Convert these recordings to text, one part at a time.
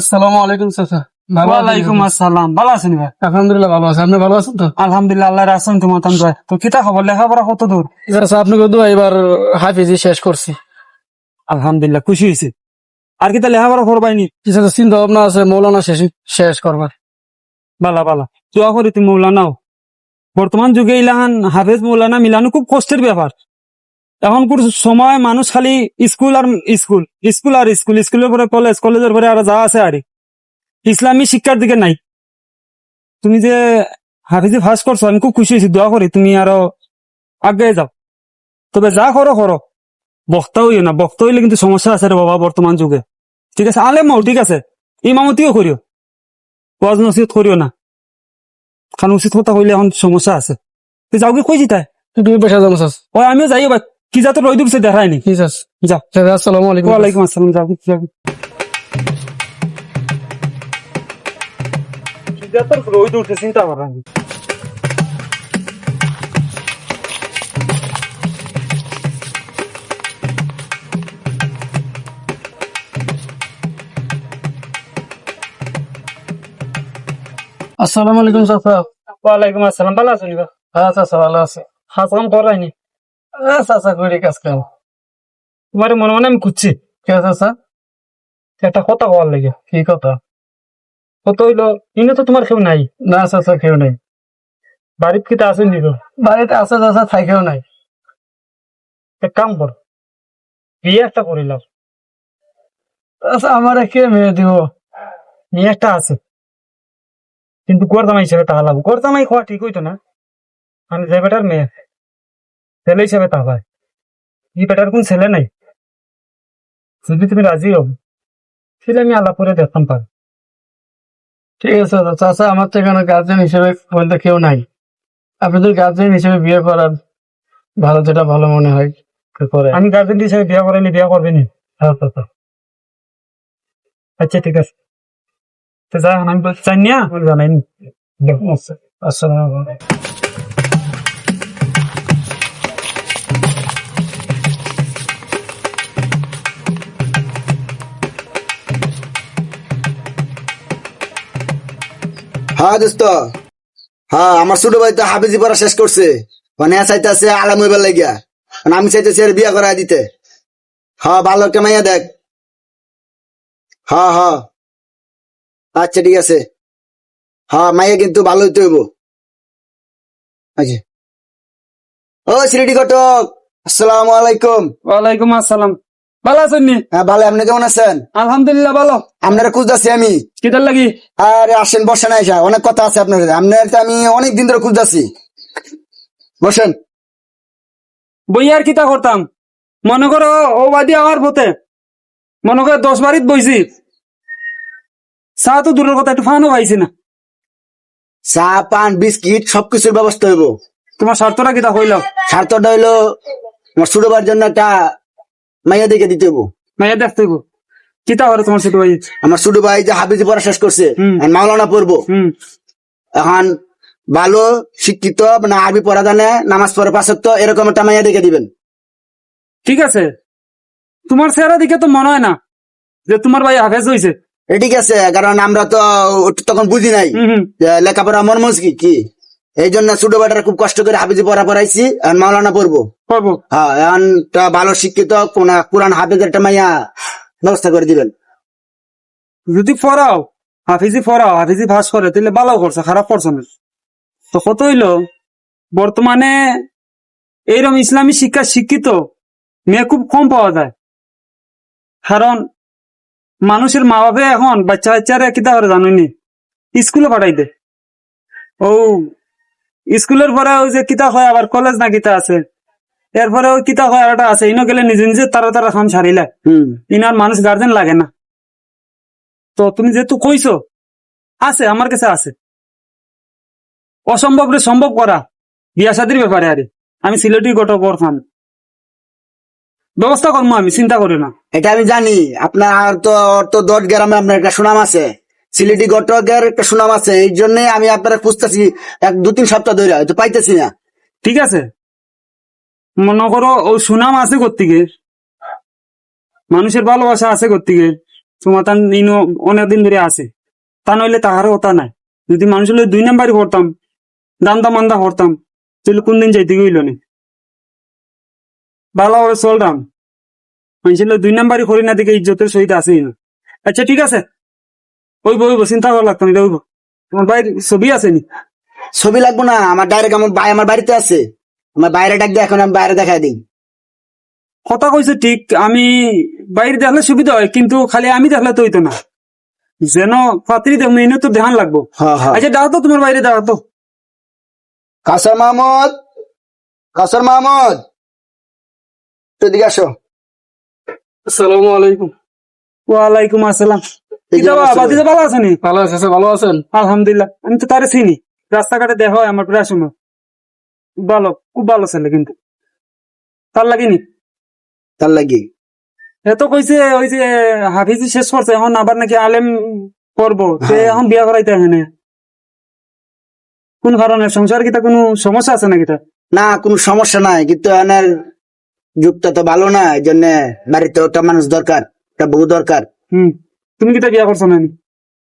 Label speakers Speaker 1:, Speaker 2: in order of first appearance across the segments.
Speaker 1: আসসালামু আলাইকুম চাচা।
Speaker 2: ওয়ালাইকুম আসসালাম। ভালো আছেন ভাই?
Speaker 1: আলহামদুলিল্লাহ ভালো আছে। আপনি ভালো আছেন তো?
Speaker 2: আলহামদুলিল্লাহ, আল্লাহর আছেন তোমার তান দোয়া। তো কিতা খবর, লেখাপড়া কত দূর?
Speaker 1: চাচা আপনাকে দোয়া, এবার হাফিজি শেষ করছি।
Speaker 2: আলহামদুলিল্লাহ, খুশি হয়েছে। আর কিতা লেখাপড়া করবাইনি?
Speaker 1: কি চাচা চিন্তা ভাবনা আছে মৌলানা শেষ করবার।
Speaker 2: বালা বালা, দোয়া করি তুমি মৌলানাও। বর্তমান যুগে ইলাহান হাফেজ মৌলানা মিলানো খুব কষ্টের ব্যাপার। এখন কোন সময় মানুষ খালি স্কুল আর স্কুল, স্কুল আর স্কুল, স্কুলের পরে কলেজ, কলেজের পরে আর যা আছে আর ইসলামী শিক্ষার দিকে নাই। তুমি যে হাফিজি ফার্স্ট করছো, আমি খুব খুশি হয়েছি। দোয়া করি তুমি আরো আগে যাও। তবে যা করো করো, বক্তা হইও না। বক্তা হইলে কিন্তু সমস্যা আছে রে বাবা বর্তমান যুগে। ঠিক আছে, আলেমও ঠিক আছে, ইমামতিও করিও, ওয়াজ নসিহত করিও না, কারণ উচিত কথা হইলে এখন সমস্যা আছে। তুই যাও কি কইছি তাই?
Speaker 1: তুমি পয়সা যাবো চাচা।
Speaker 2: ওই আমিও যাই বা কি যাতে রই দূরছে দেখায়নি।
Speaker 1: কি চাচা?
Speaker 2: যাও।
Speaker 1: চাচা আসসালামু আলাইকুম।
Speaker 2: ওয়ালাইকুম আসসালাম। যাও যাও। কি যাতে রই দূরছে চিন্তা করানি।
Speaker 1: আসসালামু আলাইকুম চাচা।
Speaker 2: ওয়ালাইকুম আসসালাম। ভালো আছো নিবা?
Speaker 1: হ্যাঁ চাচা ভালো আছে।
Speaker 2: কাজ কাম করাইনি?
Speaker 1: চাচা করি কাজ কাম।
Speaker 2: তোমার মনে মনে আমি খুঁজছি
Speaker 1: কে চাচা?
Speaker 2: একটা কথা কওয়ার লাগে।
Speaker 1: কি কথা?
Speaker 2: কত হইলো, ইনে তো তোমার কেউ নাই।
Speaker 1: না চাচা কেউ নাই।
Speaker 2: বাড়িত কিতা আছে নিব?
Speaker 1: বাড়িতে আছে চাচা, থাকেও নাই।
Speaker 2: এক কাম কর, বিয়ে একটা করিলাম।
Speaker 1: চাচা আমার কে মেয়ে দিব?
Speaker 2: মেয়ে একটা আছে, কিন্তু গোরজামাই হিসেবে টাকা লাগবে। গোরজামাই খাওয়া ঠিক হইতো না। আমি যে বেটার মেয়ে, ছেলে হিসেবে তা হয়। এই বেটার কোন ছেলে নাই। যদি তুমি রাজি হও, ছেলে আমি আলাপ করে দেখতাম পার।
Speaker 1: ঠিক আছে চাচা। চাচা আমার তো এখানে গার্জেন হিসেবে বলতে কেউ নাই। আপনি যদি গার্জেন হিসেবে বিয়ে করান, ভালো, যেটা ভালো মনে হয় করে।
Speaker 2: আমি গার্জেন হিসেবে বিয়ে করাইনি, বিয়ে করবে নি?
Speaker 1: হ্যাঁ চাচা।
Speaker 2: আচ্ছা ঠিক আছে, তো যাই এখন আমি চাই নিয়া আমার জানাইনি।
Speaker 1: আসসালামু আলাইকুম।
Speaker 3: হ্যাঁ দোস্ত, হ্যাঁ আমার ছোট ভাই তো হাফিজি পড়া শেষ করছে, মানে চাইতেছে আলাম হইবার লাগিয়া, আমি চাইতেছি আর বিয়া করাই দিতে। হ্যাঁ ভালো একটা মাইয়া দেখ। হ্যাঁ হ্যাঁ আচ্ছা ঠিক আছে। হ্যাঁ মাইয়া কিন্তু ভালো হইতে হইব। আচ্ছা, ও সিলেটি ঘটক, আসসালামু আলাইকুম।
Speaker 2: ওয়ালাইকুম আসসালাম। ভালো আছেন নি?
Speaker 3: হ্যাঁ ভালো, আপনি কেমন আছেন?
Speaker 2: আলহামদুলিল্লাহ ভালো।
Speaker 3: আপনারা খুঁজতেছি আমি।
Speaker 2: কিতার লাগি?
Speaker 3: আরে আসেন, বসেন, আইসা অনেক কথা আছে আপনার সাথে। আপনার তো আমি অনেক দিন ধরে খুঁজতেছি, বসেন।
Speaker 2: বই আর কিতা করতাম, মনে করো ও বাদি আমার পথে, মনে করো 10 বাড়িত বইছি, চা তো দূরের কথা, একটু ফানও পাইছি না।
Speaker 3: চা পান বিস্কিট সবকিছুর ব্যবস্থা হইব।
Speaker 2: তোমার স্বার্থটা কিতা কইলাম?
Speaker 3: স্বার্থটা হইলো আমার ছোট ভাইয়ের জন্য একটা মাইয়া দেখে দিতে হইব।
Speaker 2: মাইয়া দেখতে গো, কিতা করে তোমার ছোট ভাই?
Speaker 3: আমার ছোট ভাই যে হাফিজি পড়া শেষ করছে,
Speaker 2: হুম।
Speaker 3: আর মাওলানা পড়বো এখন, ভালো শিক্ষিত, মানে আরবি পড়া জানে, নামাজ পড়ে 5 ওয়াক্ত, এরকম একটা মাইয়া দেখে দিবেন।
Speaker 2: ঠিক আছে, তোমার চেহারা দিকে তো মনে হয় না যে তোমার ভাই হাফেজ হয়েছে।
Speaker 3: ঠিক আছে, কারণ আমরা তো তখন বুঝি নাই যে লেখাপড়া মর্মজ কি কি, এই জন্য ছোট ভাইটার খুব কষ্ট করে হাফিজি পড়া পড়াইছি, আর মাওলানা পড়বো।
Speaker 2: পাবো।
Speaker 3: হ্যাঁ এখন ভালো শিক্ষিত কোরআন হাফিজের একটা মাইয়া ব্যবস্থা করে দিবেন।
Speaker 2: যদি পড়াও, হাফিজি পড়াও, হাফিজি ভাস করে, তাহলে ভালো করছে, খারাপ করছে না। তো কত হইলো, বর্তমানে এইরকম ইসলামী শিক্ষা শিক্ষিত মেয়ে খুব কম পাওয়া যায়। কারণ মানুষের মা বাপে এখন বাচ্চা বাচ্চারা কিতা করে জানেনি, স্কুলে পাঠাই দে। ও স্কুলের পরে ওই যে কিতা হয় আবার কলেজ না কিতা আছে, এরপরে ওই কিতা হয় আর একটা আছে, ইনো গেলে নিজে নিজে তারা তারা খাম ছাড়িলে ইনার মানুষ গার্জেন লাগে না। তো তুমি যেহেতু কইছো, আছে আমার কাছে আছে, অসম্ভব রে সম্ভব করা বিয়া শাদির ব্যাপারে আরে আমি সিলেটি গোটো খান ব্যবস্থা করবো, আমি চিন্তা করি না।
Speaker 3: এটা আমি জানি, আপনার তো তো 10 গ্রামে আপনার একটা সুনাম আছে, সিলেটি ঘটকের একটা সুনাম আছে, এই জন্য আমি আপনারা খুঁজতেছি 1-2-3 সপ্তাহ ধরে, হয়তো পাইতেছি না।
Speaker 2: ঠিক আছে, মনে করো ও সুনাম আছে কোত্থেকে, মানুষের ভালোবাসা আছে কোত্থেকে, তোমার তান ইনো অনেকদিন ধরে আছে তা নইলে তাহারও ওটা নাই যদি মানুষ হলে 2 নাম্বারই করতাম দান্দা মান্দা করতাম তাহলে কোনদিন যাইতে গইল নি ভালোভাবে চলতাম মানুষের 2 নাম্বারই করি না দিকে ইজ্জতের সহিত আসেই না আচ্ছা ঠিক আছে ওইব চিন্তা করা লাগতো না ওইব তোমার ভাইয়ের ছবি আছে নি
Speaker 3: ছবি লাগবো না, আমার ডাইরেক্ট আমার ভাই আমার বাড়িতে আছে, আমার বাইরে ডাক দিয়ে এখন আমি বাইরে দেখাই দিই।
Speaker 2: কথা কইছে ঠিক আমি বাইরে দেখলে সুবিধা হয় কিন্তু খালি আমি দেখলে তো হইতো না যেন পাত্রী দেখবো এনে তো ধ্যান লাগবো
Speaker 3: হ্যাঁ হ্যাঁ।
Speaker 2: আচ্ছা দাও তো তোমার বাইরে দাও তো
Speaker 3: কাসার মাহমুদ, কাসার মাহমুদ, তো এদিকে আসো।
Speaker 1: আসসালামু আলাইকুম।
Speaker 2: ওয়ালাইকুম আসসালাম
Speaker 3: এই যে
Speaker 2: কিতা
Speaker 3: আমার
Speaker 2: বাবা ভালো আছেন
Speaker 1: ভালো আছে চাচা, ভালো আছেন?
Speaker 2: আলহামদুলিল্লাহ আমি তো তারে চিনি রাস্তাঘাটে দেখা হয় আমার প্রায় সময় ভালো খুব ভালো ছেলে কিন্তু তার লাগেনি
Speaker 3: তার লাগি
Speaker 2: এত কইছে ওই যে হাফিজি শেষ করছে এখন আবার নাকি আলেম করবো সে
Speaker 3: হ্যাঁ।
Speaker 2: এখন বিয়া করাইতে এখানে কোন কারণে সংসার কিতা কোনো সমস্যা আছে নাকি তা
Speaker 3: না, কোনো সমস্যা নাই, কিন্তু এনার যুগটা তো ভালো না, এই জন্য বাড়িতে ওটা মানুষ দরকার, একটা বউ দরকার।
Speaker 2: তুমি কিতা বিয়া করছো না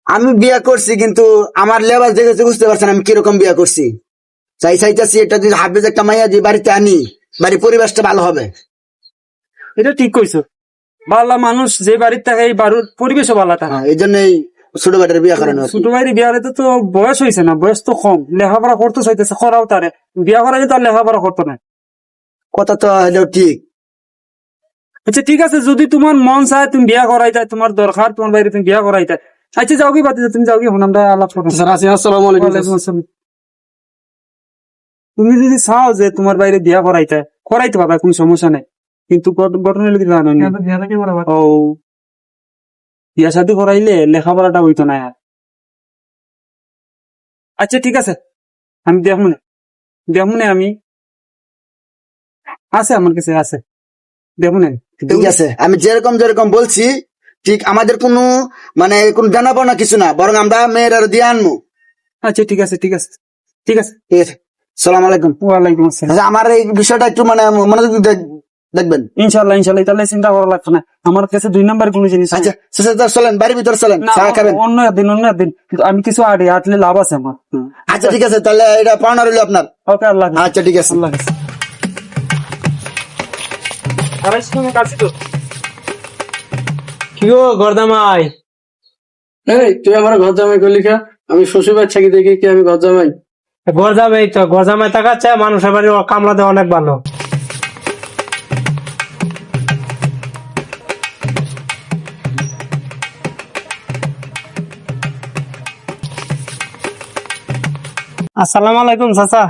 Speaker 3: আমি বিয়ে করছি কিন্তু আমার লেবাস দেখেছি, বুঝতে পারছেন আমি কিরকম বিয়ে করছি। চাইতেছি এটা যদি হাফেজ একটা মাইয়া যে বাড়িতে আনি, বাড়ির পরিবেশটা ভালো হবে।
Speaker 2: এটা ঠিক কইছো বালা মানুষ যে বাড়ির থাকে এই বাড়ির পরিবেশও ভালো থাকে
Speaker 3: হ্যাঁ, এই জন্যই ছোট বেটার বিয়ে করানো আর কি।
Speaker 2: ছোট ভাইয়ের বিয়ারে তো বয়স হয়েছে না, বয়স তো কম, লেখাপড়া করতে চাইতেছে করাও তারে বিয়া করা কিন্তু আর লেখাপড়া করতো না।
Speaker 3: কথা তো হলেও ঠিক।
Speaker 2: আচ্ছা ঠিক আছে যদি তোমার মন চায় তুমি বিয়া করাই যায়, তোমার দরকার তোমার বাইরে তুমি বিয়া করাই যায়, আচ্ছা যাও কি বাতি তুমি যাও কি হন আমরা আলাপ করবো।
Speaker 1: স্যার আছি। আসসালামু আলাইকুম।
Speaker 2: ওয়ালাইকুম আসসালাম। তুমি যদি চাও যে তোমার বাইরে বিয়া করাইতে পারবা কোনো সমস্যা নাই, কিন্তু ঘটনা লিখে জানো ও বিয়া শাদী করাইলে লেখাপড়াটা হইতো না আর। আচ্ছা ঠিক আছে আমি দেখমনে আমি আছে আমার কাছে আছে দেখমনে।
Speaker 3: ঠিক আছে, আমি যেরকম যেরকম বলছি ঠিক, আমাদের কোনো মানে কোন জানাবো না কিছু না, বরং আমরা মেয়ের আর দিয়ে আনবো।
Speaker 2: আচ্ছা ঠিক আছে ঠিক আছে ঠিক আছে
Speaker 3: ঠিক আছে, সালাম আলাইকুম।
Speaker 2: ওয়ালাইকুম আসসালাম।
Speaker 3: আচ্ছা, আমার এই বিষয়টা একটু মানে মনোযোগ দিয়ে দেখবেন।
Speaker 2: ইনশাল্লাহ ইনশাল্লাহ তাহলে চিন্তা করা লাগবে না, আমার কাছে 2 নাম্বার কোনো জিনিস নাই।
Speaker 3: আচ্ছা চলেন বাড়ির ভিতরে চলেন,
Speaker 2: না,
Speaker 3: চা খাবেন।
Speaker 2: অন্য একদিন কিন্তু আমি কিছু আটলে লাভ আছে আমার।
Speaker 3: আচ্ছা ঠিক আছে, তাহলে এটা পাওনা রইলো আপনার।
Speaker 2: ওকে আল্লাহ হাফেজ।
Speaker 3: আচ্ছা ঠিক আছে।
Speaker 2: আল্লাহ হাফেজ। আড়াইশো টাকা কাটছি তো।
Speaker 4: কি গো গর্দামাই,
Speaker 1: এই তুই আমার ঘর জামাই করলি কা? আমি শ্বশুর বাচ্চা কি দেখি কি আমি ঘর জামাই?
Speaker 4: গরজামাই তো গরজামাই তাকাচ্ছে, মানুষের বাড়ি কামড়াতে অনেক ভালো। আসসালামু আলাইকুম চাচা।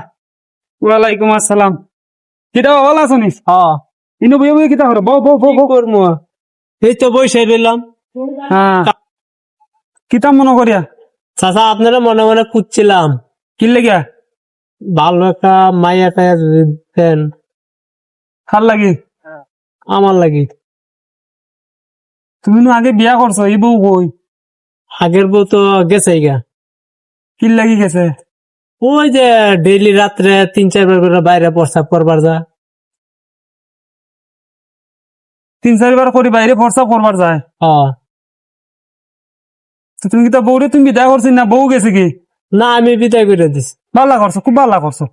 Speaker 2: ওয়ালাইকুম আসসালাম। কিটা ভালো আছো নি?
Speaker 4: হ্যাঁ,
Speaker 2: ইনো বইয়ে বইয়ে কিটা করে বউ বউ বউ বউ।
Speaker 4: করবো এই তো বসে রইলাম।
Speaker 2: হ্যাঁ কিতা মনে করিয়া
Speaker 4: চাচা আপনারা মনে মনে খুঁজছিলাম,
Speaker 2: কি লেগিয়া
Speaker 4: ভালো একটা মাইয়া টাইয়া যদি দেন
Speaker 2: ভাল লাগি।
Speaker 4: আমার লাগি।
Speaker 2: তুমি আগে বিয়া করছো এই বউ কই?
Speaker 4: আগের বউ তো গেছে গা।
Speaker 2: কি লাগি গেছে?
Speaker 4: ওই যে ডেইলি রাত্রে 3-4 বার করে বাইরে প্রস্তাব করবার যা।
Speaker 2: 3-4 বার করে বাইরে ফর্সা করবার যায়।
Speaker 4: হ্যাঁ,
Speaker 2: তো তুমি কিতা বউরে তুমি বিদায় করছি না বউ গেছে কি?
Speaker 4: না আমি বিদায় করে দিছি।
Speaker 2: ভালো করছো খুব ভালো করছো।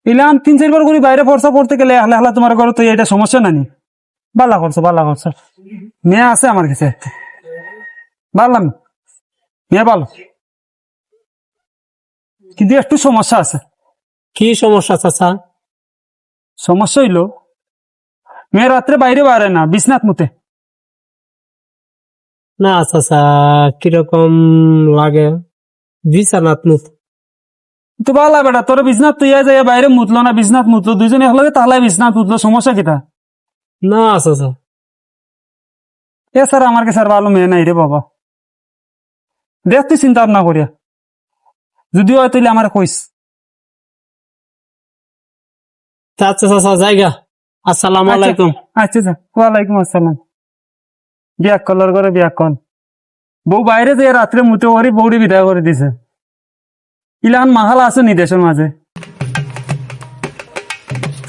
Speaker 2: ইলান 3-4 বার করে বাইরে ফর্সা করতে গেলে হালা হালা তোমার ঘরে তো এটা সমস্যা নানি। ভালো করছো ভালো করছো। মেয়ে আছে আমার কাছে ভালো মেয়ে ভালো, কিন্তু একটু সমস্যা আছে।
Speaker 4: কি সমস্যা চাচা?
Speaker 2: সমস্যা হইলো মেয়ে রাত্রে বাইরে বাড়ে না, বিছনাথ মুতে।
Speaker 4: না চাচা কিরকম লাগে বিছানাত মুত?
Speaker 2: তো ভালো বেটা তোর বিছনাথ তুই যায় বাইরে মুতলো না বিছনাথ মুতলো, দুইজনে একলগে তাহলে বিছনাথ মুতলো, সমস্যা কিটা?
Speaker 4: না চাচা,
Speaker 2: এ স্যার আমার কাছে আর ভালো মেয়ে নাই রে বাবা। দেখ তুই চিন্তা না করিয়া, যদিও হয় তাইলে আমার কইস।
Speaker 4: আচ্ছা চাচা জায়গা। আসসালামু আলাইকুম।
Speaker 2: আচ্ছা আচ্ছা ওয়ালাইকুম আসসালাম। বিয়াক কলর করে বিয়াক কল বউ বাইরে যে রাত্রে মুতে করি বউরি বিদায় করে দিছে। ইলান মাহালা আছে নি দেশের মাঝে?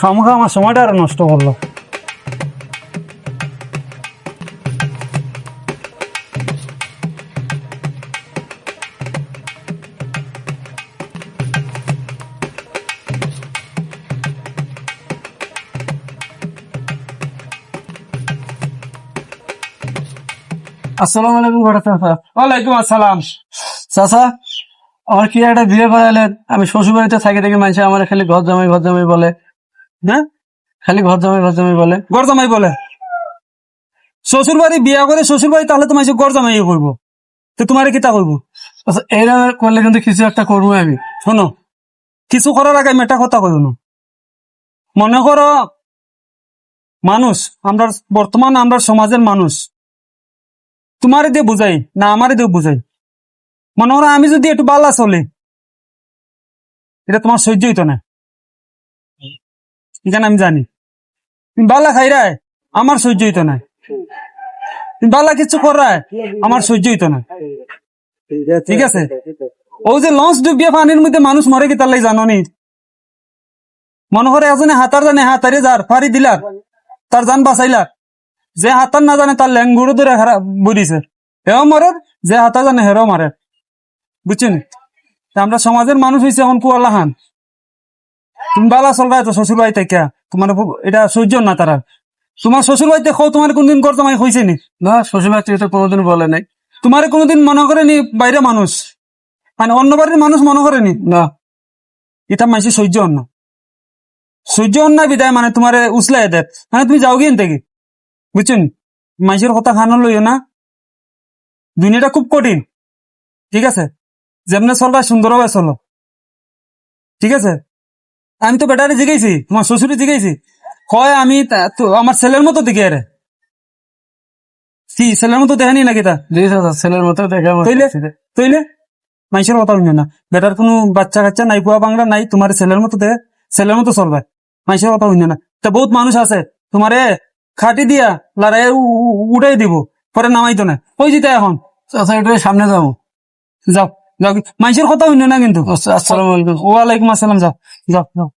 Speaker 2: খামোখা আমার সময়টা আরো নষ্ট করলো।
Speaker 1: আসসালামু আলাইকুম বড় চাচা।
Speaker 2: ওয়ালাইকুম আসসালাম।
Speaker 1: চাচা, আমার কি একটা বিয়ে করালেন? আমি শ্বশুর বাড়িতে থাকি দেখি মানুষ আমার খালি ঘর জামাই বলে।
Speaker 2: হ্যাঁ,
Speaker 1: খালি ঘর জামাই বলে।
Speaker 2: গড় জামাই বলে? শ্বশুর বাড়ি বিয়া করে শ্বশুর বাড়ি, তাহলে তোমার গড় জামাই করবো, তো তোমার কি তা করবো?
Speaker 1: আচ্ছা, এইরকম করলে কিন্তু কিছু একটা করবো আমি।
Speaker 2: শোনো, কিছু করার আগে আমি একটা কথা কইব না। মনে করো মানুষ, আমরা বর্তমান আমরা সমাজের মানুষ, তোমার দিয়ে বুঝাই না আমার দিয়ে বুঝাই। মনে করো আমি যদি একটু বালা চলে, এটা তোমার সহ্য হইতো না, এখানে আমি জানি। তুমি বালা খাইরায়, আমার সহ্য হইতো না। তুমি বালা কিছু করায়, আমার সহ্য হইতো না। ঠিক আছে? ও যে লঞ্চ ডুবিয়ে পানির মধ্যে মানুষ মরে কি তার লাই জানো নি? মনে করে এজনে হাতার জানে, হাতারে যার ফাড়ি দিলার, তার জান বাঁচাইলার। যে হাতার না জানে তার ল্যাঙ্গুড়ো ধরে বলিছে, হেও মরে। যে হাতার জানে হেরো মারে, বুঝছেন? আমরা সমাজের মানুষ হয়েছে এখন কুয়ালা খান। তুমি বালা চলবা তো শ্বশুর বাড়ি থেকে, তোমার এটা সহ্য না তারা। তোমার শ্বশুর বাড়িতে খাও, তোমার কোনদিন কর তোমায় হয়েছে নি?
Speaker 1: না, শ্বশুর বাড়ি থেকে তো কোনোদিন বলে নাই।
Speaker 2: তোমার কোনোদিন মনে করেনি বাইরে মানুষ, মানে অন্য বাড়ির মানুষ মনে করেনি?
Speaker 1: না,
Speaker 2: এটা মাসে সহ্য অন্য, সহ্য অন্য বিদায় মানে তোমার উসলাই দেয়, মানে তুমি যাও গিয়ে থেকে, বুঝছেন? মাইসের কথা খানো লইও না। দুনিয়াটা খুব কঠিন, ঠিক আছে? যেমনে চলবা সুন্দরভাবে চলো, ঠিক আছে? আমি তো বেটারে জিগাইছি, তোমার শ্বশুরে জিগাইছি, হয় আমি আমার ছেলের মতো দেখে আরে কি ছেলের মতো দেখেনি নাকি তা?
Speaker 1: জি চাচা, ছেলের মতো দেখে আমার
Speaker 2: তৈলে
Speaker 1: ছেলে।
Speaker 2: তৈলে মাইসের কথা শুনে না। বেটার কোনো বাচ্চা কাচ্চা নাই, পুয়া বাংলা নাই, তোমার ছেলের মতো দেখে ছেলের মতো চলবে, মাইসের কথা শুনে না। তা বহুত মানুষ আছে তোমারে খাটি দিয়া লড়াই উড়াই দিব, পরে নামাইতো না। ওই যেতে এখন
Speaker 1: চাচা, একটু সামনে যাবো।
Speaker 2: যাও যাও, মাইসের কথা শুনে না কিন্তু।
Speaker 1: আসসালামু আলাইকুম।
Speaker 2: ওয়ালাইকুম আসসালাম, যাও যাও যাও।